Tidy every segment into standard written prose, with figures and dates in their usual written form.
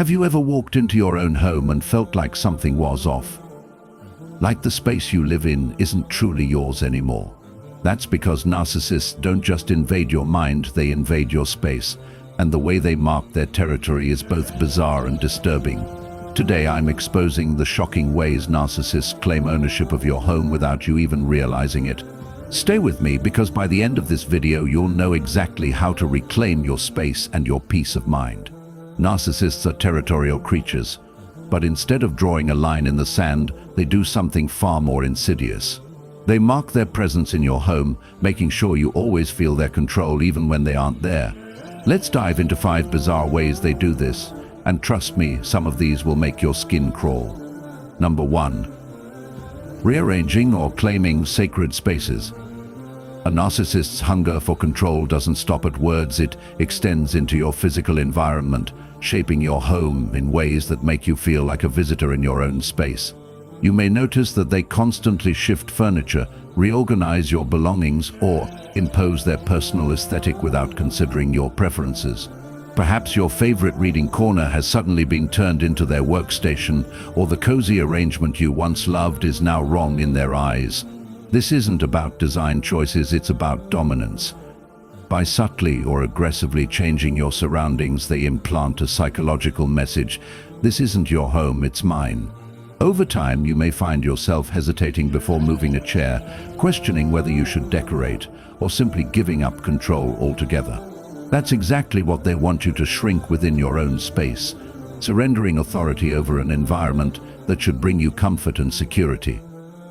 Have you ever walked into your own home and felt like something was off? Like the space you live in isn't truly yours anymore? That's because narcissists don't just invade your mind, they invade your space, and the way they mark their territory is both bizarre and disturbing. Today I'm exposing the shocking ways narcissists claim ownership of your home without you even realizing it. Stay with me, because by the end of this video you'll know exactly how to reclaim your space and your peace of mind. Narcissists are territorial creatures, but instead of drawing a line in the sand, they do something far more insidious. They mark their presence in your home, making sure you always feel their control even when they aren't there. Let's dive into 5 bizarre ways they do this, and trust me, some of these will make your skin crawl. Number 1. Rearranging or claiming sacred spaces. A narcissist's hunger for control doesn't stop at words, it extends into your physical environment, shaping your home in ways that make you feel like a visitor in your own space. You may notice that they constantly shift furniture, reorganize your belongings, or impose their personal aesthetic without considering your preferences. Perhaps your favorite reading corner has suddenly been turned into their workstation, or the cozy arrangement you once loved is now wrong in their eyes. This isn't about design choices, it's about dominance. By subtly or aggressively changing your surroundings, they implant a psychological message: this isn't your home, it's mine. Over time, you may find yourself hesitating before moving a chair, questioning whether you should decorate, or simply giving up control altogether. That's exactly what they want you to shrink within your own space, surrendering authority over an environment that should bring you comfort and security.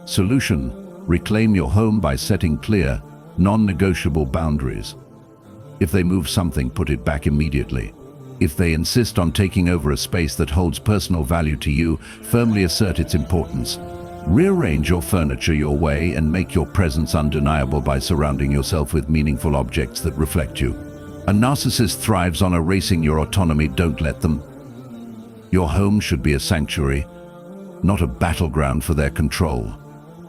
Solution: reclaim your home by setting clear, non-negotiable boundaries. If they move something, put it back immediately. If they insist on taking over a space that holds personal value to you, firmly assert its importance. Rearrange your furniture your way and make your presence undeniable by surrounding yourself with meaningful objects that reflect you. A narcissist thrives on erasing your autonomy. Don't let them. Your home should be a sanctuary, not a battleground for their control.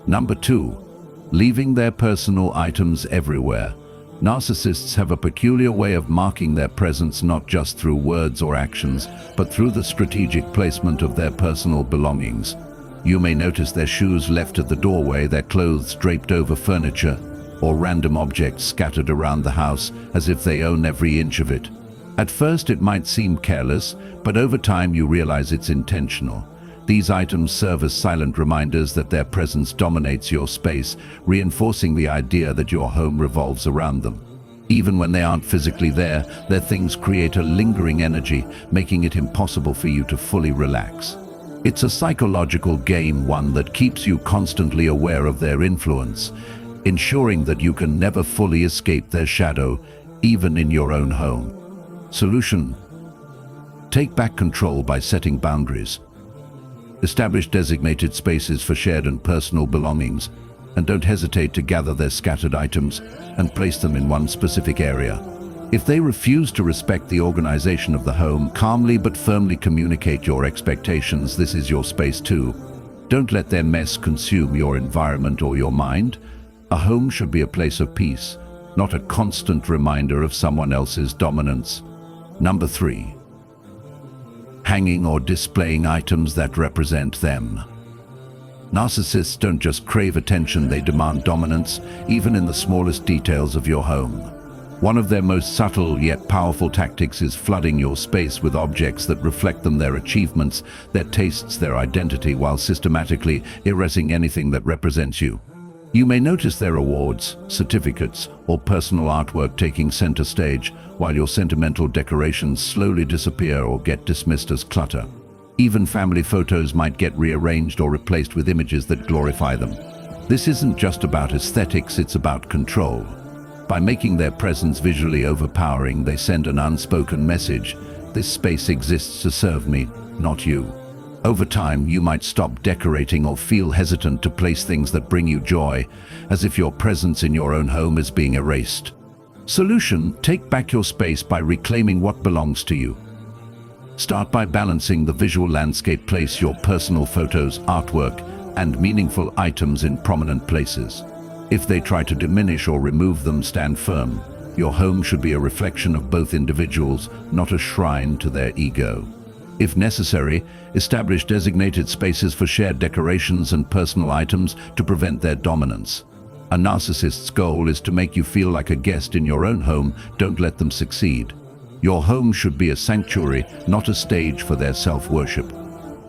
Number 2. Leaving their personal items everywhere. Narcissists have a peculiar way of marking their presence not just through words or actions, but through the strategic placement of their personal belongings. You may notice their shoes left at the doorway, their clothes draped over furniture, or random objects scattered around the house as if they own every inch of it. At first it might seem careless, but over time you realize it's intentional. These items serve as silent reminders that their presence dominates your space, reinforcing the idea that your home revolves around them. Even when they aren't physically there, their things create a lingering energy, making it impossible for you to fully relax. It's a psychological game, one that keeps you constantly aware of their influence, ensuring that you can never fully escape their shadow, even in your own home. Solution: take back control by setting boundaries. Establish designated spaces for shared and personal belongings, and don't hesitate to gather their scattered items and place them in one specific area. If they refuse to respect the organization of the home, calmly but firmly communicate your expectations. This is your space too. Don't let their mess consume your environment or your mind. A home should be a place of peace, not a constant reminder of someone else's dominance. Number 3. Hanging or displaying items that represent them. Narcissists don't just crave attention, they demand dominance, even in the smallest details of your home. One of their most subtle yet powerful tactics is flooding your space with objects that reflect them, their achievements, their tastes, their identity, while systematically erasing anything that represents you. You may notice their awards, certificates, or personal artwork taking center stage, while your sentimental decorations slowly disappear or get dismissed as clutter. Even family photos might get rearranged or replaced with images that glorify them. This isn't just about aesthetics, it's about control. By making their presence visually overpowering, they send an unspoken message: this space exists to serve me, not you. Over time, you might stop decorating or feel hesitant to place things that bring you joy, as if your presence in your own home is being erased. Solution: take back your space by reclaiming what belongs to you. Start by balancing the visual landscape. Place your personal photos, artwork, and meaningful items in prominent places. If they try to diminish or remove them, stand firm. Your home should be a reflection of both individuals, not a shrine to their ego. If necessary, establish designated spaces for shared decorations and personal items to prevent their dominance. A narcissist's goal is to make you feel like a guest in your own home. Don't let them succeed. Your home should be a sanctuary, not a stage for their self-worship.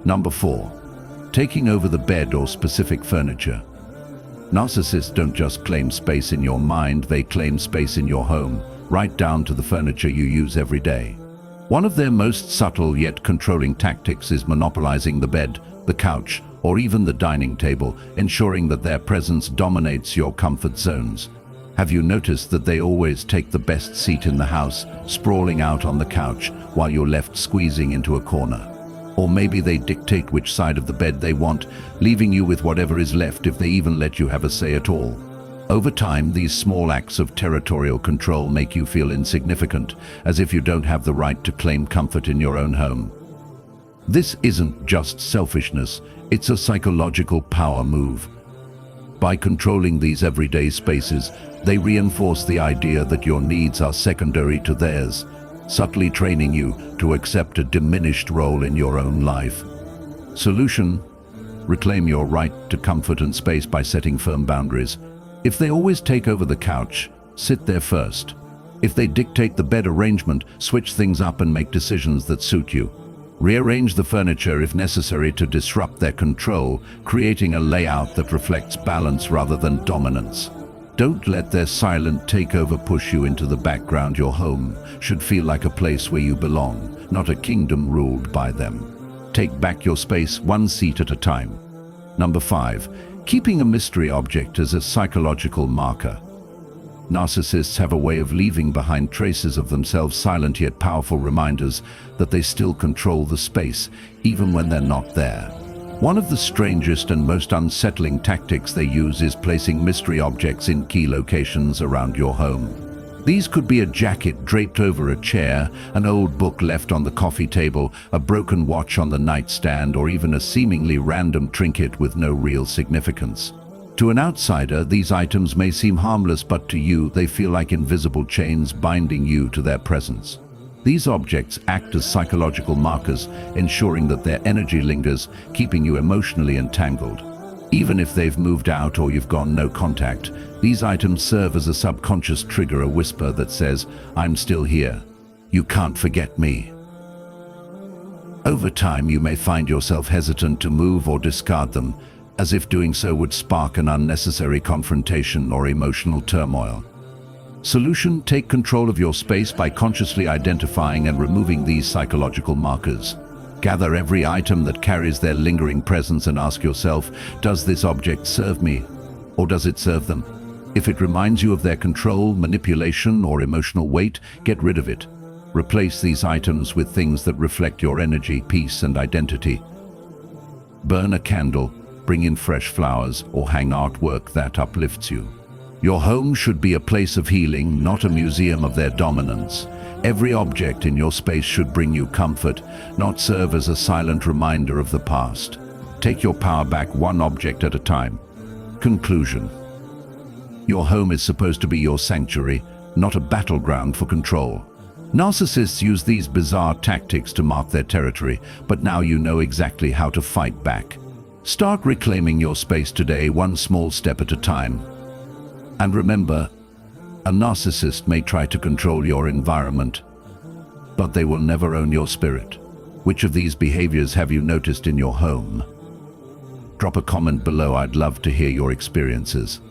Number 4. Taking over the bed or specific furniture. Narcissists don't just claim space in your mind, they claim space in your home, right down to the furniture you use every day. One of their most subtle yet controlling tactics is monopolizing the bed, the couch, or even the dining table, ensuring that their presence dominates your comfort zones. Have you noticed that they always take the best seat in the house, sprawling out on the couch, while you're left squeezing into a corner? Or maybe they dictate which side of the bed they want, leaving you with whatever is left if they even let you have a say at all. Over time, these small acts of territorial control make you feel insignificant, as if you don't have the right to claim comfort in your own home. This isn't just selfishness, it's a psychological power move. By controlling these everyday spaces, they reinforce the idea that your needs are secondary to theirs, subtly training you to accept a diminished role in your own life. Solution: reclaim your right to comfort and space by setting firm boundaries. If they always take over the couch, sit there first. If they dictate the bed arrangement, switch things up and make decisions that suit you. Rearrange the furniture if necessary to disrupt their control, creating a layout that reflects balance rather than dominance. Don't let their silent takeover push you into the background. Your home should feel like a place where you belong, not a kingdom ruled by them. Take back your space one seat at a time. Number 5. Keeping a mystery object as a psychological marker. Narcissists have a way of leaving behind traces of themselves, silent yet powerful reminders that they still control the space, even when they're not there. One of the strangest and most unsettling tactics they use is placing mystery objects in key locations around your home. These could be a jacket draped over a chair, an old book left on the coffee table, a broken watch on the nightstand, or even a seemingly random trinket with no real significance. To an outsider, these items may seem harmless, but to you, they feel like invisible chains binding you to their presence. These objects act as psychological markers, ensuring that their energy lingers, keeping you emotionally entangled. Even if they've moved out or you've gone no contact, these items serve as a subconscious trigger, a whisper that says, "I'm still here. You can't forget me." Over time, you may find yourself hesitant to move or discard them, as if doing so would spark an unnecessary confrontation or emotional turmoil. Solution: take control of your space by consciously identifying and removing these psychological markers. Gather every item that carries their lingering presence and ask yourself, does this object serve me, or does it serve them? If it reminds you of their control, manipulation, or emotional weight, get rid of it. Replace these items with things that reflect your energy, peace, and identity. Burn a candle, bring in fresh flowers, or hang artwork that uplifts you. Your home should be a place of healing, not a museum of their dominance. Every object in your space should bring you comfort, not serve as a silent reminder of the past. Take your power back one object at a time. Conclusion: your home is supposed to be your sanctuary, not a battleground for control. Narcissists use these bizarre tactics to mark their territory, but now you know exactly how to fight back. Start reclaiming your space today, one small step at a time. And remember, a narcissist may try to control your environment, but they will never own your spirit. Which of these behaviors have you noticed in your home? Drop a comment below. I'd love to hear your experiences.